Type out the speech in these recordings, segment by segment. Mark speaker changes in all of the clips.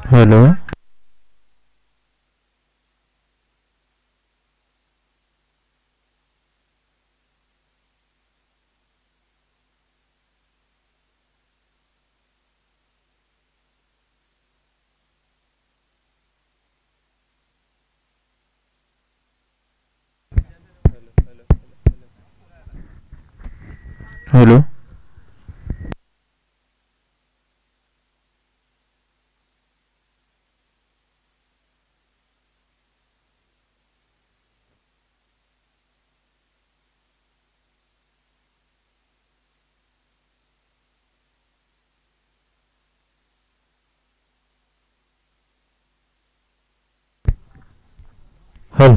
Speaker 1: Hello. Hello. Hello.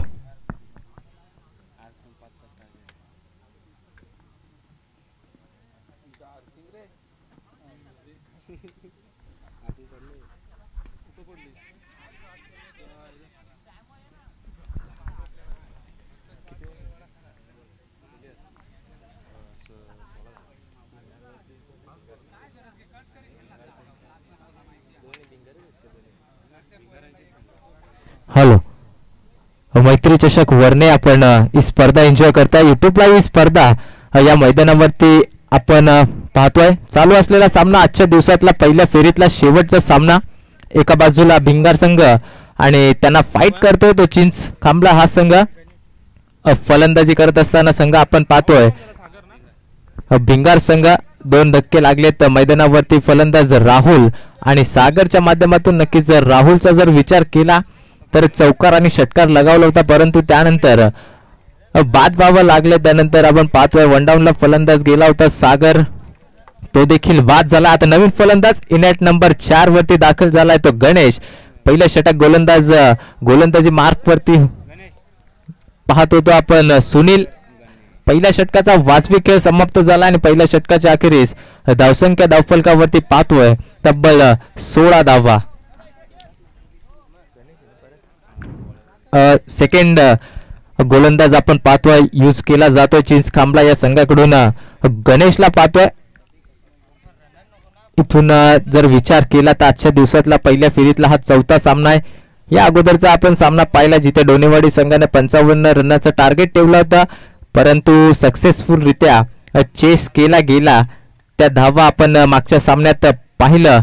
Speaker 1: Hello. मैत्री चषक वरने आपण ही स्पर्धा एन्जॉय करताय. युट्यूबला ही स्पर्धा या मैदानावरती आपण पाहतोय. चालू असलेला सामना आजच्या दिवसातला पहिल्या फेरीतला शेवटचा सामना. एका बाजूला भिंगार संघ आणि त्यांना फाईट करतोय तो चिंच खांबला हा संघ. फलंदाजी करत असताना संघ आपण पाहतोय भिंगार संघ. 2 धक्के लागलेत मैदानावरती. फलंदाज राहुल आणि सागरच्या माध्यमातून नक्कीच जर राहुलचा जर विचार केला तर चौकार आणि षटकार लगावला होता, परंतु त्यानंतर बाद व्हावं लागले. त्यानंतर आपण पाहतोय वनडाऊनला फलंदाज गेला होता सागर, तो देखील बाद झाला. आता नवीन फलंदाज इनेट नंबर 4 वरती दाखल झालाय तो गणेश. पहिलं षटक गोलंदाजी मार्क वरती पाहत होतो आपण सुनील. पहिल्या षटकाचा वाजवी खेळ समाप्त झाला आणि पहिल्या षटकाच्या अखेरीस धावसंख्या धावफलकावरती पाहतोय तब्बल 16 धावा. सेकंड गोलंदाज आपण पाहतोय यूज केला जातोय चिंच खांबला या संघाकडून. गणेशला पाहतोय. इथून जर विचार केला तर आजच्या दिवसातला पहिल्या फेरीतला हा 4था सामना आहे. या अगोदरचा आपण सामना पाहिला जिथे डोनेवाडी संघाने 55 रनाचं टार्गेट ठेवलं होतं, परंतु सक्सेसफुल रित्या चेस केला गेला. त्या धावा आपण मागच्या सामन्यात पाहिलं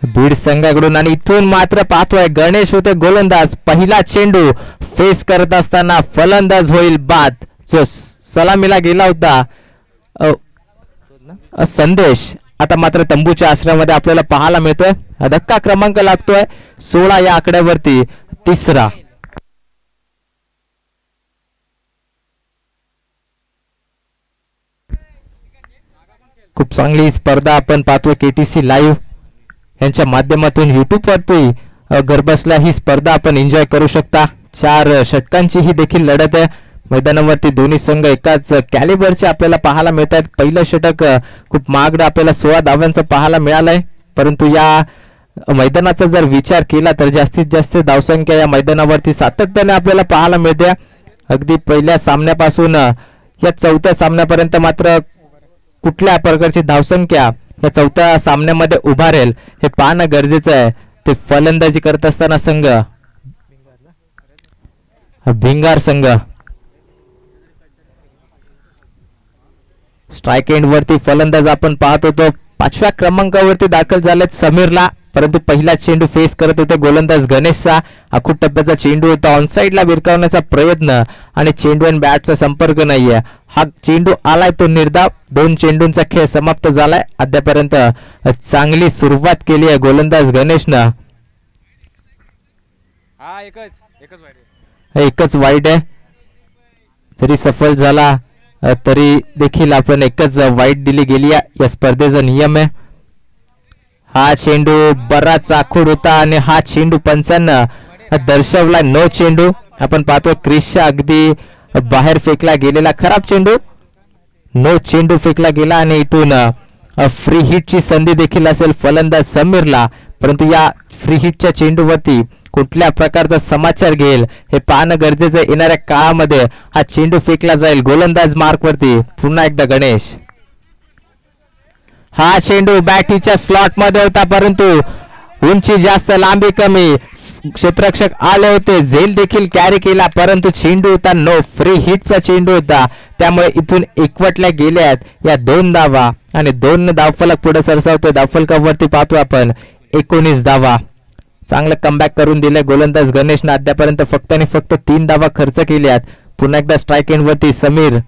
Speaker 1: बीड संघाकडून. आणि इथून मात्र पाहतोय गणेश होते गोलंदाज. पहिला चेंडू फेस करत असताना फलंदाज होईल बाद. जो सलामीला गेला होता संदेश आता मात्र तंबूच्या आश्रयामध्ये आपल्याला पाहायला मिळतोय. धक्का क्रमांक लागतोय 16 या आकड्यावरती, 3रा. खूप चांगली स्पर्धा आपण पाहतोय केटीसी लाईव्ह यांच्या माध्यमातून. युट्यूब वरती घरबसल्या ही स्पर्धा आपण एन्जॉय करू शकता. 4 षटकांची ही देखील लढत आहे. मैदानावरती दोन्ही संघ एकाच कॅलिबरचे आपल्याला पाहायला मिळत आहेत. पहिलं षटक खूप महागडं आपल्याला 16 धावांचं पाहायला मिळालंय, परंतु या मैदानाचा जर विचार केला तर जास्तीत जास्त धावसंख्या या मैदानावरती सातत्याने आपल्याला पाहायला मिळते. अगदी पहिल्या सामन्यापासून या 4थ्या सामन्यापर्यंत मात्र कुठल्या प्रकारची धावसंख्या या 4थ्या सामन्यामध्ये उभारेल हे पाहणं गरजेचं आहे. ते फलंदाजी करत असताना संघ भिंगार संघ स्ट्राइक एंड वरती फलंदाज आपण पाहत होतो 5व्या क्रमांकावरती दाखल झालेत समीरला, परंतु पहिला चेंडू फेस करत होते गोलंदाज गणेशचा. आखूड टप्प्याचा चेंडू होता, ऑनसाइडला भिरकावण्याचा प्रयत्न आणि चेंडू आणि बॅटचा संपर्क नाहीये. हा चेंडू आलाय तो निर्धाव. 2 चेंडूंचा खेळ समाप्त झालाय. अद्यापर्यंत चांगली सुरुवात केली आहे गोलंदाज गणेशनं. एकच वाईट आहे. जरी सफल झाला तरी देखील आपण एकच वाईट दिली गेली आहे. या स्पर्धेचा नियम आहे. हा चेंडू बराच आखूड होता आणि हा चेंडू पंचांना दर्शवला. 9 चेंडू आपण पाहतो क्रिसच्या अगदी बाहेर फेकला गेलेला खराब चेंडू. 9 चेंडू फेकला गेला आणि इथून फ्री हिटची संधी देखील असेल फलंदाज समीरला, परंतु या फ्री हिटच्या चेंडूवरती कुठल्या प्रकारचा समाचार घेईल हे पाहणं गरजेचं आहे. येणाऱ्या काळामध्ये हा चेंडू फेकला जाईल गोलंदाज मार्कवरती. पुन्हा एकदा गणेश. हा चेंडू बॅटीच्या स्लॉट मध्ये होता, परंतु उंची जास्त लांबी कमी, क्षेत्ररक्षक आले होते, झेल देखील कॅरी केला, परंतु चेंडू होता नो फ्री हिटचा चेंडू होता, त्यामुळे इथून एकवटल्या गेल्यात या 2 धावा आणि 2 धावफलक पुढे सरसावतोय. धावफलकावरती पाहतो आपण 19 धावा. चांगलं कमबॅक करून दिले गोलंदाज गणेशने. अद्यापर्यंत फक्त आणि फक्त 3 धावा खर्च केल्यात. पुन्हा एकदा स्ट्राईक एंड वरती समीर.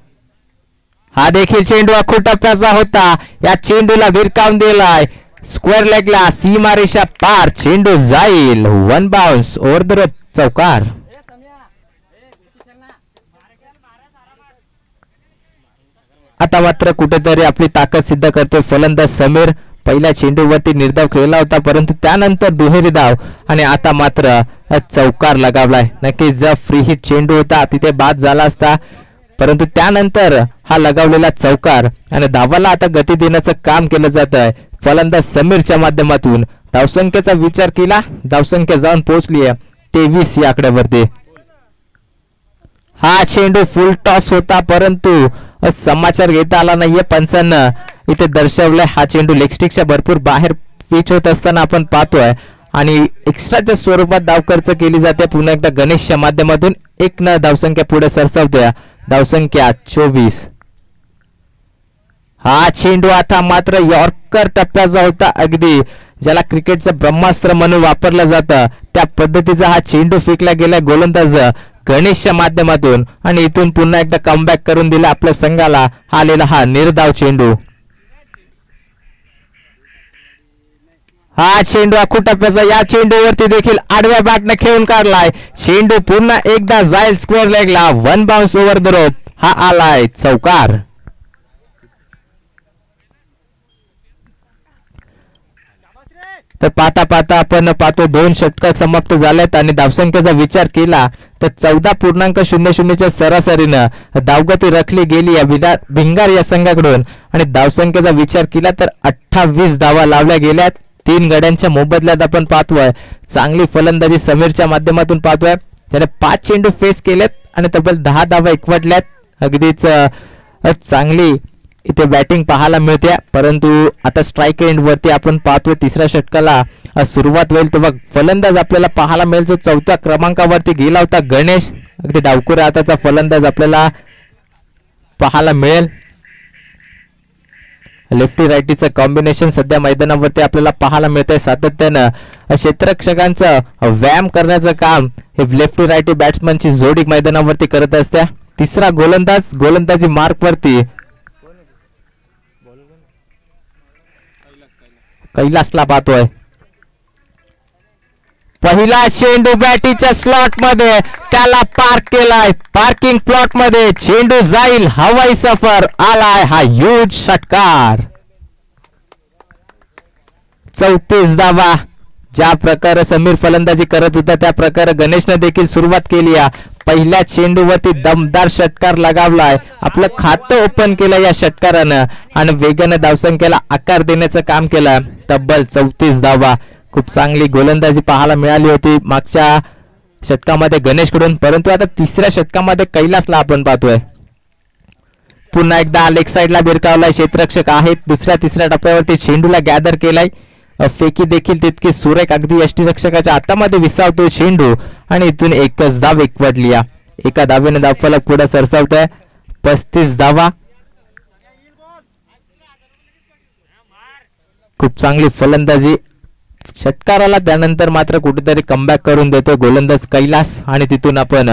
Speaker 1: हा देखील चेंडू अखूट टप्प्याचा होता, या चेंडूला भिरकावून दिलाय स्क्वेअर लेगला, सीमा रेषा पार, चेंडू जाईल 1 बाउन्स ओव्हर द रोप, चौकार. आता मात्र कुठेतरी आपली ताकद सिद्ध करतोय फलंदाज समीर. पहिल्या चेंडूवरती निर्धाव खेळला होता, परंतु त्यानंतर दुहेरी धाव आणि आता मात्र चौकार लगावलाय. नक्कीच जर फ्री हिट चेंडू होता तिथे बाद झाला असता, परंतु त्यानंतर हा लगावलेला चौकार आणि धावाला आता गती देण्याचं काम केलं जात आहे फलंदाज समीरच्या माध्यमातून. धावसंख्येचा विचार केला, धावसंख्या जाऊन पोहोचली आहे 23 या आकड्यावरती. हा चेंडू फुल टॉस होता, परंतु समाचार घेता आला नाहीये. पंचांना इथे दर्शवलंय हा चेंडू लेगस्टिकच्या भरपूर बाहेर पिच होत असताना आपण पाहतोय आणि एक्स्ट्राच्या स्वरूपात धाव खर्च केली जाते. पुन्हा एकदा गणेशच्या माध्यमातून 1 धावसंख्या पुढे सरसावते, धावसंख्या 24. हा चेंडू आता मात्र यॉर्कर टप्प्याचा होता, अगदी ज्याला क्रिकेटचं ब्रह्मास्त्र म्हणून वापरलं जातं त्या पद्धतीचा हा चेंडू फेकला गेला गोलंदाज गणेशच्या माध्यमातून आणि इथून पुन्हा एकदा कमबॅक करून दिला आपल्या संघाला आलेला हा निर्धाव चेंडू. हा चेंडू अखूट टप्प्याचा, या चेंडूवरती देखील आडव्या बॅटने खेळून काढलाय. चेंडू पुन्हा एकदा जाईल स्क्वेअर लेगला, 1 बाउन्स ओव्हर द रोप, हा आलाय चौकार. तर पाहता पाहता आपण पाहतो 2 षटक समाप्त झालेत आणि धावसंख्येचा विचार केला तर 14.00च्या सरासरीनं धावगती रखली गेली या भिंगार या संघाकडून आणि धावसंख्येचा विचार केला तर 28 धावा लावल्या गेल्यात. 3 गड्यांच्या मोबदल्यात आपण पाहतोय चांगली फलंदाजी समीरच्या माध्यमातून पाहतोय. त्याने 5 चेंडू फेस केलेत आणि तब्बल 10 धावा एकवटल्यात. अगदीच चांगली इथे बॅटिंग पाहायला मिळते, परंतु आता स्ट्राईक एंड वरती आपण पाहतोय 3ऱ्या षटकाला सुरुवात होईल तेव्हा फलंदाज आपल्याला पाहायला मिळेल जो 4थ्या क्रमांकावरती गेला होता गणेश. अगदी डावखुऱ्या हाताचा फलंदाज आपल्याला पाहायला मिळेल. लेफ्टी रायटीचं कॉम्बिनेशन सध्या मैदानावरती आपल्याला पाहायला मिळतंय. सातत्यानं क्षेत्ररक्षकांचं व्यायाम करण्याचं काम हे लेफ्टी रायटी बॅट्समनची जोडी मैदानावरती करत असते. 3रा गोलंदाज गोलंदाजी मार्क वरती कैलासला पाहतोय. पहिला चेंडू बॅटीच्या स्लॉट मध्ये, त्याला पार्क केलाय पार्किंग प्लॉट मध्ये, चेंडू जाईल हवाई सफर, आलाय हा ह्यूज षटकार. 34 धावा. ज्या प्रकारे समीर फलंदाजी करत होता त्या प्रकारे गणेशने देखील सुरुवात केली. पहिल्या चेंडूवरती दमदार षटकार लगावलाय, आपलं खातं ओपन केलं या षटकारानं आणि वेगाने धावसंख्येला आकार देण्याचं काम केलं. तब्बल 34 धावा. खूप चांगली गोलंदाजी पाहायला मिळाली होती मागच्या षटकामध्ये गणेशकडून, परंतु आता 3ऱ्या षटकामध्ये कैलासला आपण पाहतोय. पुन्हा एकदा लेग साइडला भिरकावलाय, क्षेत्ररक्षक आहेत. 2ऱ्या-3ऱ्या टप्प्यावरती चेंडूला गॅदर केलाय. फेकी देखील तितकी सुरेख, अगदी यष्टीरक्षकाच्या हातामध्ये विसावतोय चेंडू आणि इथून 1च धाव एकवटली. एका धावेने धावफलक पुढे सरसावतोय. 35 धावा. खूप चांगली फलंदाजी षटकाराला, त्यानंतर मात्र कुठेतरी कमबॅक करून देतोय गोलंदाज कैलास आणि तिथून आपण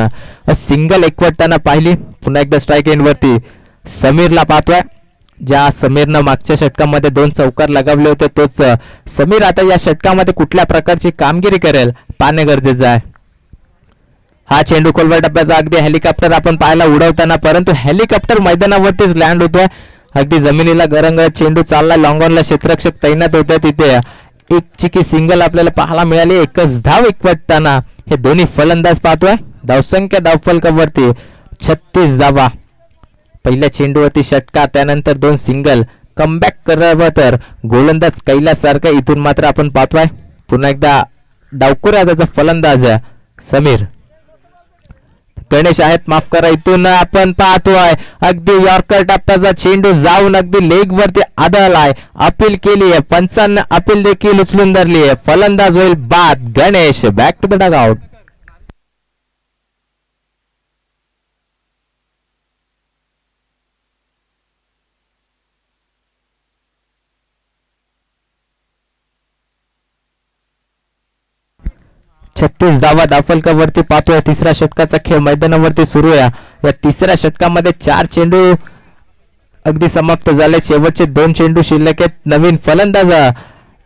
Speaker 1: सिंगल एकवटताना पाहिली. पुन्हा एकदा स्ट्राईक एंड वरती समीरला पाहतोय. ज्या समीरनं मागच्या षटकामध्ये 2 चौकार लगावले होते तोच समीर आता या षटकामध्ये कुठल्या प्रकारची कामगिरी करेल पाहणे गरजेचं आहे. हा चेंडू खोलवर टप्प्याचा, अगदी हेलिकॉप्टर आपण पाहायला उडवताना, परंतु हेलिकॉप्टर मैदानावरतीच लँड होतोय. अगदी जमिनीला गरंगळत चेंडू चालला, लॉंग ऑनला क्षेत्ररक्षक तैनात होते. तिथे एक चिकी सिंगल आपल्याला पाहायला मिळाली. 1च धाव एकवटताना हे दोन्ही फलंदाज पाहतोय. धावसंख्या धावफलकावरती 36 धावा. पहिल्या चेंडूवरती षटकार, त्यानंतर 2 सिंगल, कमबॅक करावं तर गोलंदाज कैलास सारखा इथून मात्र आपण पाहतोय. पुन्हा एकदा डावखुऱ्या त्याचा फलंदाज समीर. गणेश आहेत, माफ करा. इथून आपण पाहतोय अगदी यॉर्कर टप्प्याचा चेंडू जाऊन अगदी लेग वरती आदळलाय. अपील केली आहे, पंचांना अपील देखील उचलून धरली आहे. फलंदाज होईल बाद. Ganesh back to the dugout. 36 धावा दाफलकावरती पाहतोय. तिसऱ्या षटकाचा खेळ मैदानावरती सुरू आहे. या तिसऱ्या षटकामध्ये 4 चेंडू अगदी समाप्त झाले. शेवटचे 2 चेंडू शिल्लक आहेत. नवीन फलंदाज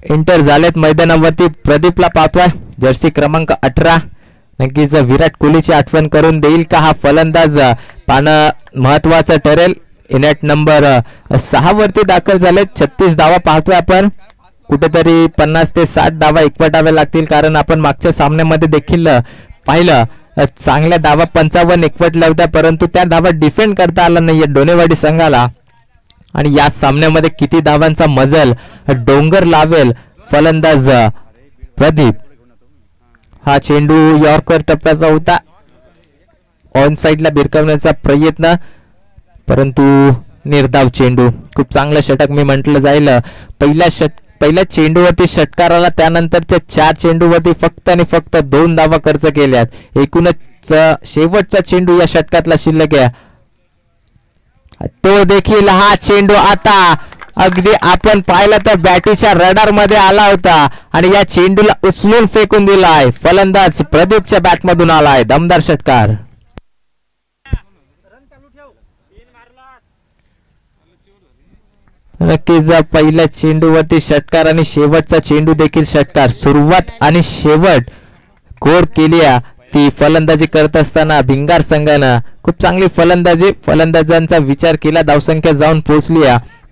Speaker 1: एंटर झालेत मैदानावरती. प्रदीपला पाहतोय, जर्सी क्रमांक 18. नक्कीच विराट कोहलीची आठवण करून देईल का हा फलंदाज? पाहणं महत्वाचं ठरेल. इनेट नंबर 6 वरती दाखल झालेत. 36 धावा पाहतोय आपण. कुठेतरी 50 ते 60 धावा एकवटाव्या लागतील, कारण आपण मागच्या सामन्यामध्ये देखील पाहिलं चांगल्या धावा 55 एकवटल्या होत्या, परंतु त्या धावा डिफेंड करता आला नाहीये डोनेवाडी संघाला. आणि या सामन्यामध्ये किती धावांचा मजल डोंगर लावेल फलंदाज प्रदीप? हा चेंडू यॉर्कर टप्प्याचा होता. ऑन साइडला भिरकवण्याचा प्रयत्न, परंतु निर्धाव चेंडू. खूप चांगलं षटक मी म्हटलं जाईल. पहिल्या चेंडूवरती षटकाराला, त्यानंतरच्या 4 चेंडूवरती फक्त आणि फक्त 2 धावा खर्च केल्यात. एकूणच शेवटचा चेंडू या षटकातला शिल्लक आहे. तो देखील हा चेंडू आता अगदी आपण पाहिलं तर बॅटीच्या रडार मध्ये आला होता आणि या चेंडूला उचलून फेकून दिलाय. फलंदाज प्रदीपच्या बॅट मधून आलाय. दमदार षटकार. नक्कीच पहिल्या चेंडूवरती षटकार आणि शेवटचा चेंडू देखील षटकार. सुरुवात आणि शेवट गोड केली ती फलंदाजी करत असताना भिंगार संघानं. खूप चांगली फलंदाजी, फलंदाजांचा विचार केला. धावसंख्या जाऊन पोहोचली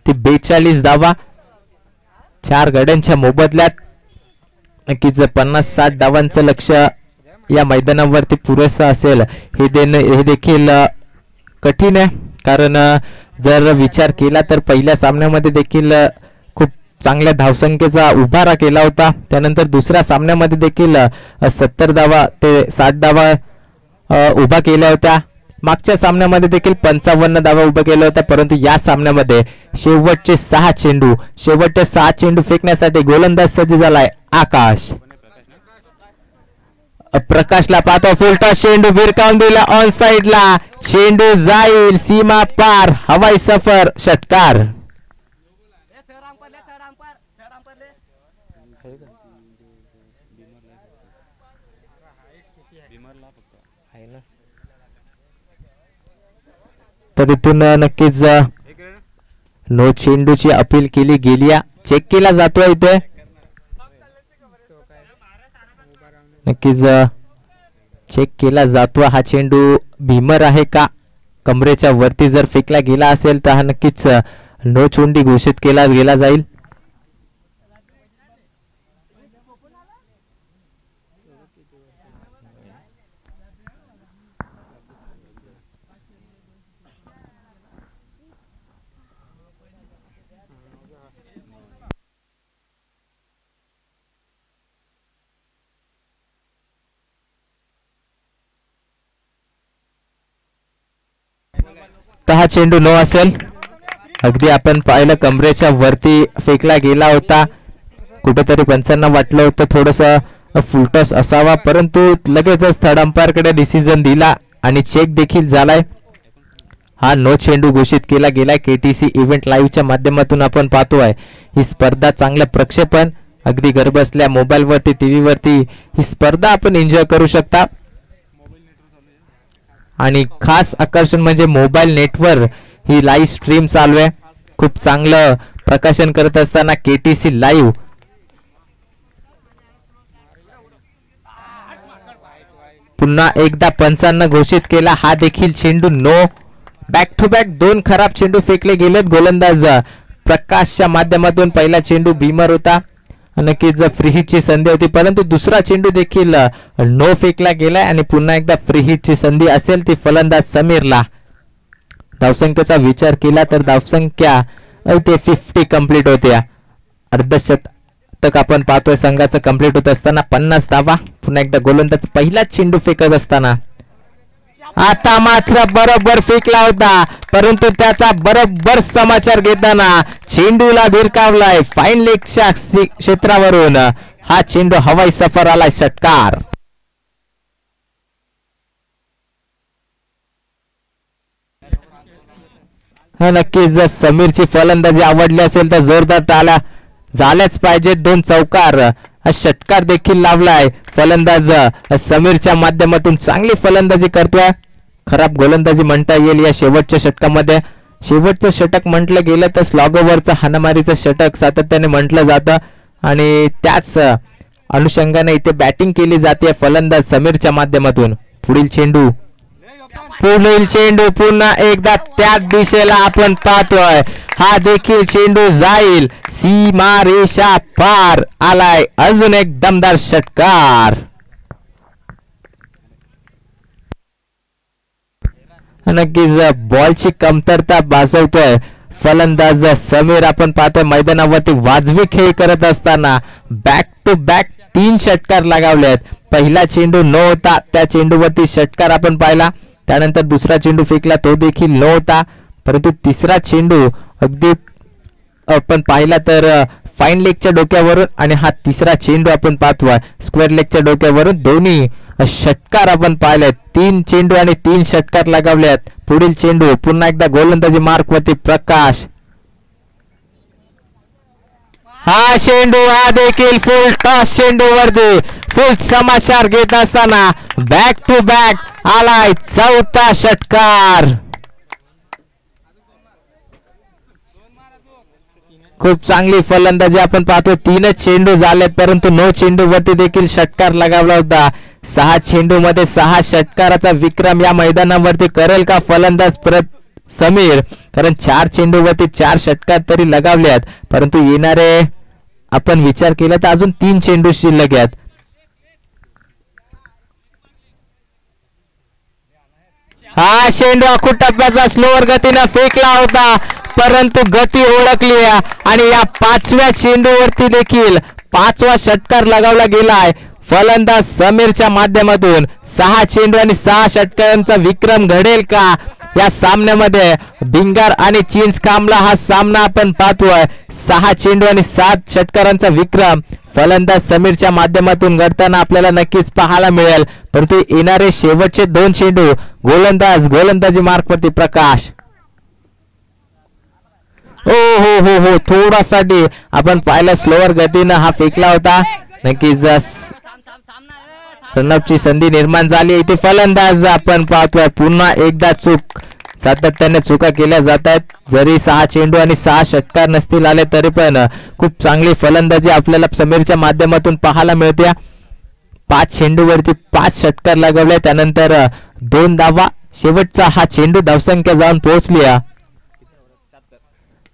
Speaker 1: ती 42 धावा 4 गड्यांच्या मोबदल्यात. नक्कीच 50-60 धावांचं लक्ष या मैदानावरती पुरेसं असेल हे देखील कठीण आहे, कारण जर विचार केला तर पहिल्या सामन्यामध्ये देखील खूप चांगल्या धावसंख्येचा उभारा केला होता. त्यानंतर दुसऱ्या सामन्यामध्ये देखील 70 धावा ते 60 धावा उभा केल्या होत्या. मागच्या सामन्यामध्ये देखील 55 धावा उभा केल्या होत्या, परंतु या सामन्यामध्ये शेवटचे 6 चेंडू फेकण्यासाठी गोलंदाज सज्ज झालाय आकाश. प्रकाशला पाहतो, फुलटॉस चेंडू भिरकावून दिला ऑन साइडला. चेंडू जाईल सीमा पार. हवाई सफर. षटकार. तर इथून नक्कीच नो चेंडूची अपील केली गेली. चेक केला जातोय इथे. नक्कीच चेक केला जातो हा चेंडू भीमर आहे का. कमरेच्या वरती जर फेकला गेला असेल तर हा नक्कीच नो चेंडू घोषित केला गेला जाईल. हा चेंडू नो असेल. अगदी आपण पाहिलं कमरेच्या वरती फेकला गेला होता. कुठेतरी पंचांना वाटलं होतं थोडस फुलटॉस असावा, परंतु लगेचच थर्ड अंपायर कडे डिसिजन दिला आणि चेक देखील झालाय. हा नो चेंडू घोषित केला गेलाय. केटीसी इव्हेंट लाईव्हच्या माध्यमातून आपण पाहतोय ही स्पर्धा. चांगलं प्रक्षेपण अगदी घर बसल्या मोबाईल वरती, टीव्ही वरती ही स्पर्धा आपण एन्जॉय करू शकता. आणि खास आकर्षण म्हणजे मोबाईल नेटवर ही लाईव्ह स्ट्रीम चालू आहे. खूप चांगलं प्रकाशन करत असताना केटीसी लाईव्ह. पुन्हा एकदा पंचांना घोषित केला हा देखील चेंडू नो. बॅक टू बॅक 2 खराब चेंडू फेकले गेलेत. गोलंदाज प्रकाशच्या माध्यमातून पहिला चेंडू भीमर होता. नक्कीच फ्री हिटची संधी होती, परंतु दुसरा चेंडू देखील नो फेकला गेलाय आणि पुन्हा एकदा फ्री हिटची संधी असेल ती फलंदाज समीरला. धावसंख्येचा विचार केला तर धावसंख्या ते 50 कंप्लीट होत्या. अर्धशतक आपण पाहतोय संघाचं कंप्लीट होत असताना 50 धावा. पुन्हा एकदा गोलंदाज पहिला चेंडू फेकत असताना आता मात्र बरोबर फेकला होता, परंतु त्याचा बरोबर समाचार घेताना चेंडूला भिरकावलाय फाईन लेगच्या क्षेत्रावरून. हा चेंडू हवाई सफर आलाय, षटकार. नक्कीच जर समीरची फलंदाजी आवडली असेल तर जोरदार टाळ्या झाल्याच पाहिजेत. 2 चौकार, षटकार देखील लावलाय फलंदाज समीरच्या माध्यमातून. चांगली फलंदाजी करतोय, खराब गोलंदाजी म्हणता येईल या शेवटच्या षटकामध्ये. शेवटचं षटक म्हटलं गेलं तर स्लॉगोवरचं हाणामारीचं षटक सातत्याने म्हटलं जातं आणि त्याच अनुषंगाने इथे बॅटिंग केली जाते फलंदाज समीरच्या माध्यमातून. पुढील चेंडू पुन्हा एकदा त्याच दिशेला आपण पाहतोय. हा देखील चेंडू जाईल, सीमा रेषा पार आलाय. अजून एक दमदार षटकार. नक्कीच बॉलची कमतरता भासवतोय फलंदाज समीर. आपण पाहतोय मैदानावरती वाजवी खेळ करत असताना बॅक टू बॅक 3 षटकार लगावलेत. पहिला चेंडू न होता, त्या चेंडूवरती षटकार आपण पाहिला. त्यानंतर दुसरा चेंडू फेकला, तो देखील न होता, परंतु तिसरा चेंडू अगदी आपण पाहिला तर फाईन लेगच्या डोक्यावरून आणि हा तिसरा चेंडू आपण पाहतोय स्क्वेअर लेगच्या डोक्यावरून. दोन्ही षटकार आपण पाहिलेत. 3 चेंडू आणि 3 षटकार लगावलेत. पुढील चेंडू पुन्हा एकदा गोलंदाजी मार्क वरती प्रकाश. हा चेंडू, हा देखील फुल टॉस चेंडू वरती फुल समाचार घेत असताना बॅक टू बॅक आलाय 4था षटकार. खूप चांगली फलंदाजी आपण पाहतोय. 3च चेंडू झालेत, परंतु 9 चेंडू वरती देखील षटकार लगावला होता. 6 चेंडू मध्ये 6 षटकाराचा विक्रम या मैदानावरती करेल का फलंदाज समीर? कारण 4 चेंडू वरती 4 षटकार तरी लगावल्यात, परंतु येणारे आपण विचार केला तर अजून 3 चेंडू शिल्लक आहेत. हा चेंडू आखूड टप्प्याचा स्लोअर गतीने फेकला होता, परंतु गती ओळखली आणि या 5व्या चेंडूवरती देखील 5वा षटकार लगावला गेलाय फलंदाज समीरच्या माध्यमातून. 6 चेंडू आणि 6 षटकारांचा विक्रम घडेल का या सामन्यामध्ये? भिंगार आणि चिंचखांबला हा सामना आपण पाहतोय. 6 चेंडू आणि 7 षटकारांचा विक्रम फलंदाज समीरच्या माध्यमातून घडताना आपल्याला नक्कीच पाहायला मिळेल, परंतु येणारे शेवटचे 2 चेंडू गोलंदाजी मार्कवरती प्रकाश. हो थोडासाठी आपण पाहिलं स्लोअर गतीनं हा फेकला होता. नक्कीच प्रणवची संधी निर्माण झाली इथे. फलंदाज आपण पाहतोय पुन्हा एकदा चूक, सातत्याने चुका केल्या जात आहेत. जरी 6 चेंडू आणि 6 षटकार नसतील आले तरी पण खूप चांगली फलंदाजी आपल्याला समीरच्या माध्यमातून पाहायला मिळते. 5 चेंडूवरती 5 षटकार लगावले, त्यानंतर 2 धावा. शेवटचा हा चेंडू धावसंख्या जाऊन पोहोचली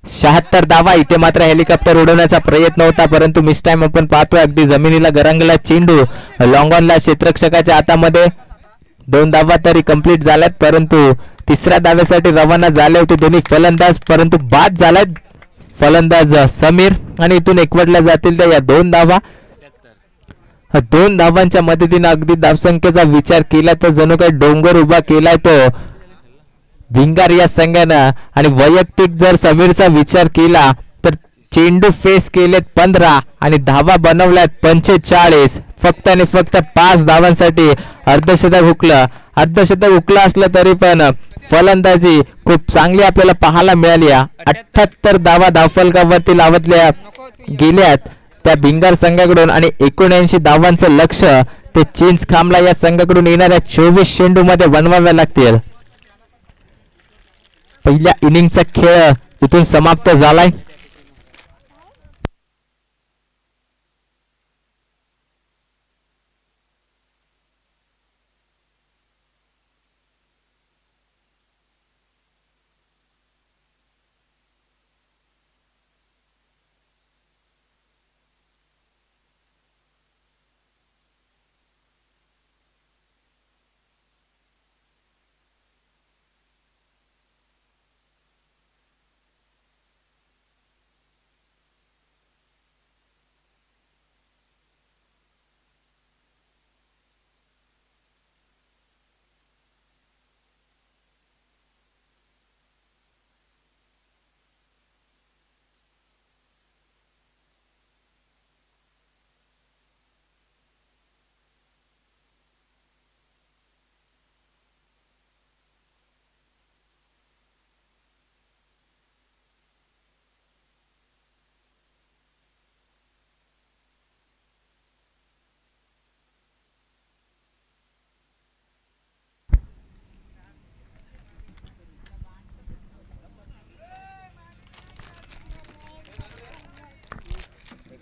Speaker 1: 76 धावा. इथे मात्र हेलिकॉप्टर उडवण्याचा प्रयत्न होता, परंतु मिस टाइम आपण पाहतोय. अगदी जमिनीला गरंगला चेंडू लॉंग ऑनला क्षेत्ररक्षकाच्या हातामध्ये. 2 धावा तरी कंप्लीट झाल्यात, परंतु तिसऱ्या धाव्यासाठी रवाना झाले होते दोन्ही फलंदाज, परंतु बाद झालाय फलंदाज समीर आणि इथून एकवटल्या जातील त्या या 2 धावा. 2 धावांच्या मदतीने अगदी धावसंख्येचा विचार केला तर जणू काही डोंगर उभा केलाय तो भिंगार या संघानं. आणि वैयक्तिक जर समीरचा विचार केला तर चेंडू फेस केलेत 15 आणि धावा बनवल्यात 45. फक्त आणि फक्त 5 धावांसाठी अर्धशतक हुकलं असलं तरी पण फलंदाजी खूप चांगली आपल्याला पाहायला मिळाली. 78 धावा धावफलकावरती लावल्या गेल्यात त्या भिंगार संघाकडून आणि 79 धावांचं लक्ष ते चिंचखांबला या संघाकडून येणाऱ्या 24 चेंडू मध्ये बनवाव्या लागतील. पहिल्या इनिंगचा खेळ इथून समाप्त झालाय.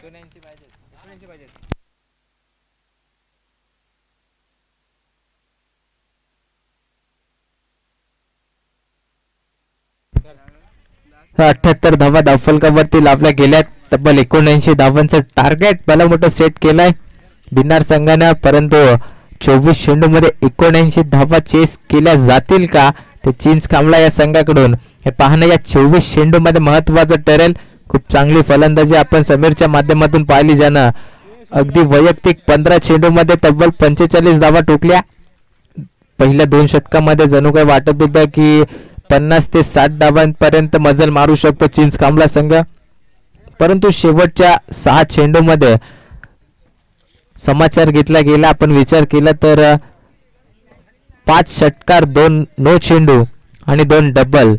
Speaker 1: 78 धावा धावफलकावरती लावल्या गेल्यात. तब्बल 79 धावांचं टार्गेट भलं मोठं सेट केलंय भिन्नार संघानं, परंतु 24 चेंडूमध्ये 79 धावा चेस केल्या जातील का ते चिंच कांबळा या संघाकडून हे पाहणं या 24 चेंडूमध्ये महत्वाचं ठरेल. खूप चांगली फलंदाजी आपण समीरच्या माध्यमातून पाहिली, ज्यानं अगदी वैयक्तिक 15 चेंडूमध्ये तब्बल 45 धावा ठोकल्या. पहिल्या 2 षटकामध्ये जणू काही वाटत होतं की 50 ते 60 धावांपर्यंत मजल मारू शकतो चिंच कांबळा संघ, परंतु शेवटच्या 6 चेंडूमध्ये समाचार घेतला गेला. आपण विचार केला तर 5 षटकार 2 नो चेंडू आणि 2 डबल,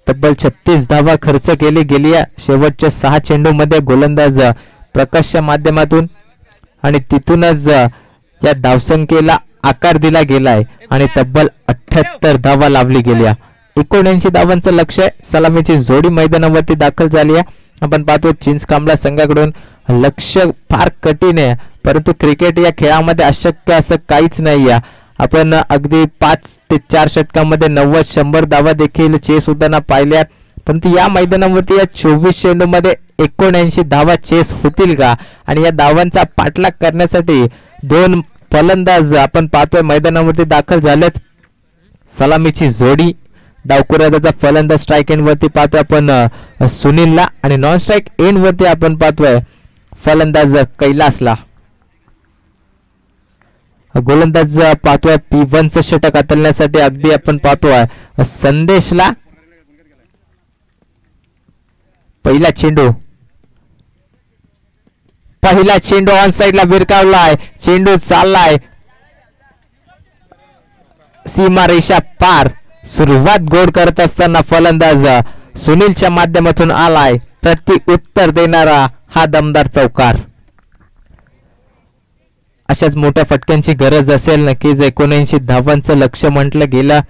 Speaker 1: तब्बल 36 धावा खर्च केली गेली शेवटच्या 6 चेंडूमध्ये गोलंदाज प्रकाशच्या माध्यमातून, आणि तिथूनच या धावसंख्येला आकार दिला गेलाय आणि तब्बल 78 धावा लावली गेल्या. 79 धावांचं लक्ष सलामीची जोडी मैदानावरती दाखल झाली आहे. आपण पाहतो चिंच कांबळा संघाकडून लक्ष फार कठीण आहे, परंतु क्रिकेट या खेळामध्ये अशक्य असं काहीच नाही आहे. आपण अगदी 5 ते 4 षटकामध्ये 90-100 धावा देखील चेस होताना पाहिल्या, परंतु या मैदानावरती या 24 चेंडूमध्ये 79 धावा चेस होतील का, आणि या धावांचा पाठलाग करण्यासाठी 2 फलंदाज आपण पाहतोय मैदानावरती दाखल झालेत. सलामीची जोडी डावकुराचा फलंदाज स्ट्राईक एंड वरती पाहतोय आपण सुनीलला, आणि नॉन स्ट्राईक एंड वरती आपण पाहतोय फलंदाज कैलासला. गोलंदाज पाहतोय P1 चं षटक हाताळण्यासाठी अगदी आपण पाहतोय संदेशला. पहिला चेंडू ऑन साइडला भिरकावलाय, चेंडू चाललाय सीमा रेषा पार. सुरुवात गोड करत असताना फलंदाज सुनीलच्या माध्यमातून आलाय, प्रति उत्तर देणारा हा दमदार चौकार. अशाच मोठ्या फटक्यांची गरज असेल नक्कीच. 79 धावांचं लक्ष म्हटलं गेलं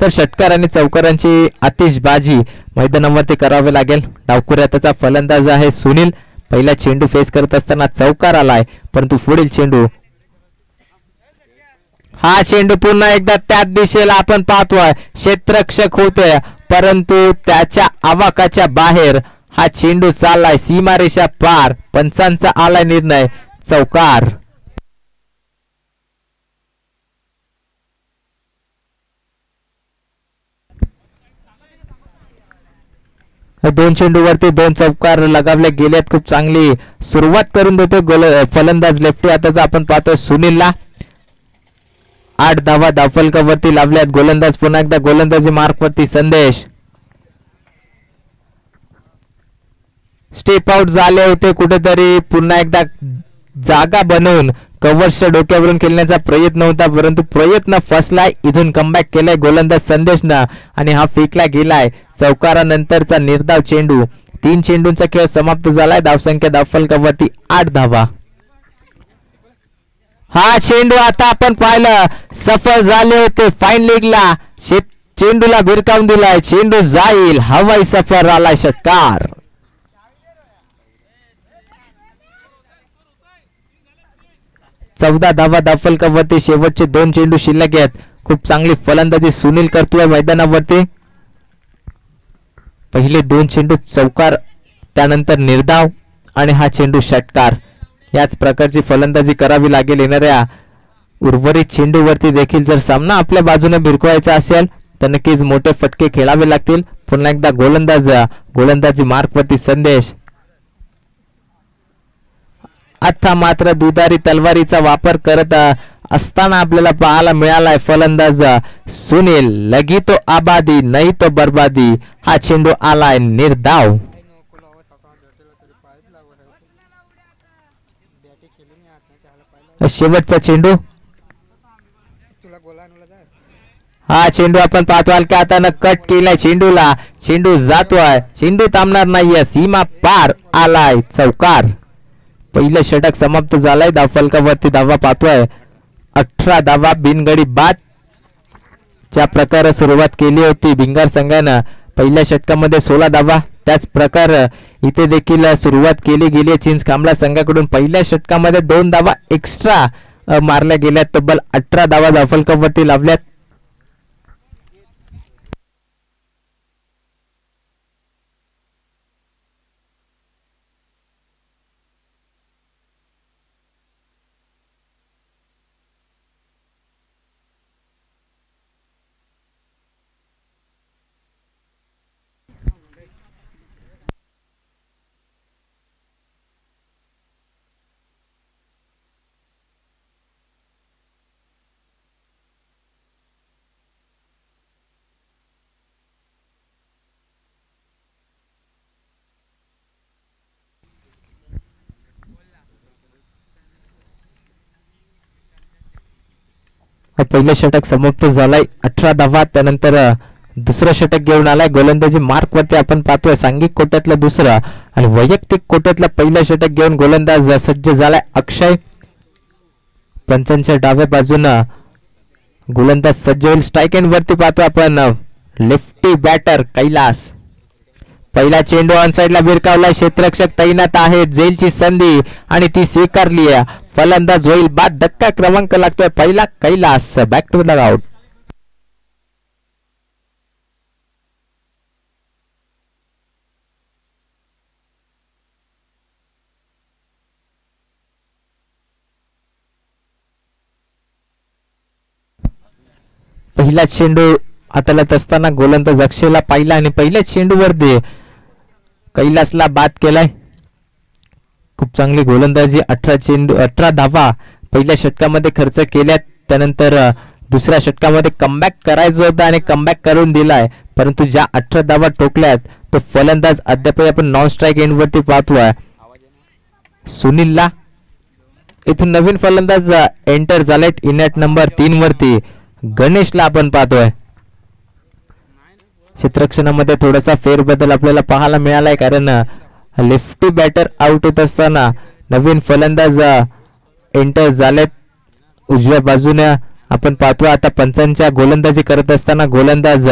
Speaker 1: तर षटकार आणि चौकारांची आतिषबाजी मैदानावरती करावी लागेल. डावकुऱ्याचा फलंदाज आहे सुनील. पहिला चेंडू फेस करत असताना चौकार आलाय, परंतु पुढील चेंडू, हा चेंडू पुन्हा एकदा त्याच दिशेला आपण पाहतोय क्षेत्ररक्षक होतोय, परंतु त्याच्या आवाकाच्या बाहेर हा चेंडू चाललाय सीमारेषा पार. पंचांचा आलाय निर्णय, चौकार. दोन चेंडूवरती 2 चौकार लगावले गेलेत. खूप चांगली सुरुवात करून देतोय फलंदाज लेफ्टी हाताचा आपण पाहतोय सुनीलला. 8 धावा धावफलकावरती लावल्यात. गोलंदाज पुन्हा एकदा गोलंदाजी मार्क वरती संदेश. स्टेप आउट झाले होते कुठेतरी, पुन्हा एकदा जागा बनवून कव्हर्सच्या डोक्यावरून खेळण्याचा प्रयत्न होता, परंतु प्रयत्न फसलाय. इथून कमबॅक केलाय गोलंदाज संदेशनं आणि हा फेकला गेलाय. चौकारानंतरचा निर्धाव चेंडू. 3 चेंडूंचा खेळ समाप्त झालाय. धावसंख्या धावफलकावरती 8 धावा. हा चेंडू आता आपण पाहिलं सफल झाले होते फाईन लेगला. चेंडूला भिरकावून दिलाय, चेंडू जाईल, हवाई सफर आलाय षटकार. चौदा धावा धावफलकावरती शेवटचे 2 चेंडू शिल्लक आहेत. खूप चांगली फलंदाजी सुनील करतोय मैदानावरती. पहिले 2 चेंडू चौकार, त्यानंतर निर्धाव आणि हा चेंडू षटकार. याच प्रकारची फलंदाजी करावी लागेल येणाऱ्या उर्वरित चेंडूवरती देखील. जर सामना आपल्या बाजूने भिरकवायचा असेल तर नक्कीच मोठे फटके खेळावे लागतील. पुन्हा एकदा गोलंदाजी मार्क वरती संदेश. आता मात्र दुधारी तलवारीचा वापर करत असताना आपल्याला पाहायला मिळालाय फलंदाज सुनील. लगी तो आबादी नाही तो बर्बादी. हा चेंडू आलाय निर्धाव. शेवटचा चेंडू. हा चेंडू आपण पाहतो हलक्या हातानं कट केलाय चेंडूला. चेंडू जातोय, चेंडू थांबणार नाहीये, सीमा पार आलाय, चौकार. पहिलं षटक समाप्त झालंय. धावफलकावरती धावा पाहतोय 18 धावा बिनगडी बाद. ज्या प्रकारे सुरुवात केली होती भिंगार संघानं पहिल्या षटकामध्ये 16 धावा, त्याच प्रकार इथे देखील सुरुवात केली गेली आहे चिंच कांबळा संघाकडून. पहिल्या षटकामध्ये 2 धावा एक्स्ट्रा मारल्या गेल्या. तब्बल 18 धावा धावफलकावरती लावल्यात. पहिलं षटक समाप्त झालंय 18 धावा. त्यानंतर दुसरं षटक घेऊन आलाय गोलंदाजी मार्क वरती आपण पाहतोय. सांघिक कोट्यातलं दुसरं आणि वैयक्तिक कोट्यातलं पहिलं षटक घेऊन गोलंदाज सज्ज झालाय अक्षय. पंचांच्या डाव्या बाजूनं गोलंदाज सज्ज होईल. स्ट्राईक एंड वरती पाहतोय आपण लेफ्टी बॅटर कैलास. पहिला चेंडू ऑन साइडला भिरकावला. क्षेत्ररक्षक तैनात आहे. जेलची संधी आणि ती स्वीकारली आहे. फलंदाज होईल बाद. धक्का क्रमांक लागतोय पहिला Kailas. Back to the out. पहिला चेंडू हाताळत असताना गोलंदाज अक्षयला पाहिला आणि पहिल्या चेंडूवरती कैलासला बाद केलाय. खूप चांगली गोलंदाजी. 18 धावा पहिल्या षटकामध्ये खर्च केल्यात. त्यानंतर दुसऱ्या षटकामध्ये कमबॅक करायचं होतं आणि कमबॅक करून दिलाय. परंतु ज्या 18 धावा टोकल्यात तो फलंदाज अद्याप आपण नॉन स्ट्राईक एंड वरती पाहतोय सुनीलला. इथून नवीन फलंदाज एंटर झालाय इनॅट नंबर 3 वरती गणेशला आपण पाहतोय. क्षेत्ररक्षणामध्ये थोडासा फेरबदल आपल्याला पाहायला मिळालाय कारण लेफ्टी बॅटर आउट होत असताना नवीन फलंदाज एंटर झालेत उजव्या बाजूने आपण पाहतोय. आता पंचांच्या गोलंदाजी करत असताना गोलंदाज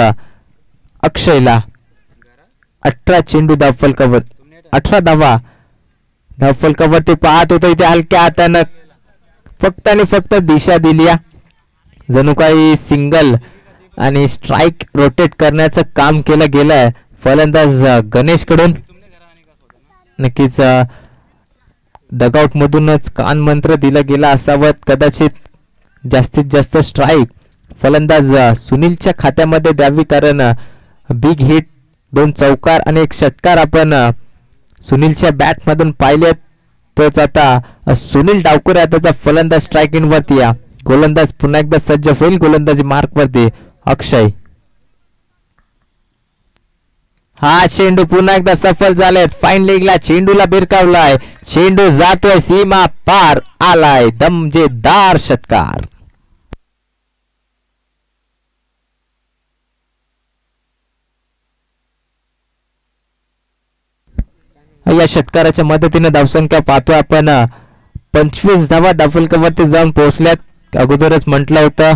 Speaker 1: अक्षयला 18 चेंडू धावफलकावर 18 धावा धावफलकावरती पाहत होतो. इथे हलक्या हातानं फक्त आणि फक्त दिशा दिली. जणू काही सिंगल आणि स्ट्राइक रोटेट करण्याचं काम केलं गेलंय फलंदाज गणेश कडून. नक्कीच डगआउट मधूनच कान मंत्र दिला गेला असावं कदाचित. जास्तीत जास्त स्ट्राइक फलंदाज सुनीलच्या खात्यामध्ये द्यावी कारण बिग हिट 2 चौकार आणि 1 षटकार आपण सुनीलच्या बॅट मधून पाहिले. तोच आता सुनील डावकर त्याचा फलंदाज स्ट्राइक इन वरती. गोलंदाज पुन्हा एकदा सज्ज होईल गोलंदाजी मार्क वरती अक्षय. हा चेंडू पुन्हा एकदा सफल झालाय. फाईन लेगला चेंडूला भिरकावलाय. चेंडू जातोय सीमा पार आलाय. दमजेदार षटकार. या षटकाराच्या मदतीने धावसंख्या पाहतोय आपण 25 धावा धावफलकावरती जाऊन पोहोचल्यात. अगोदरच म्हटलं होतं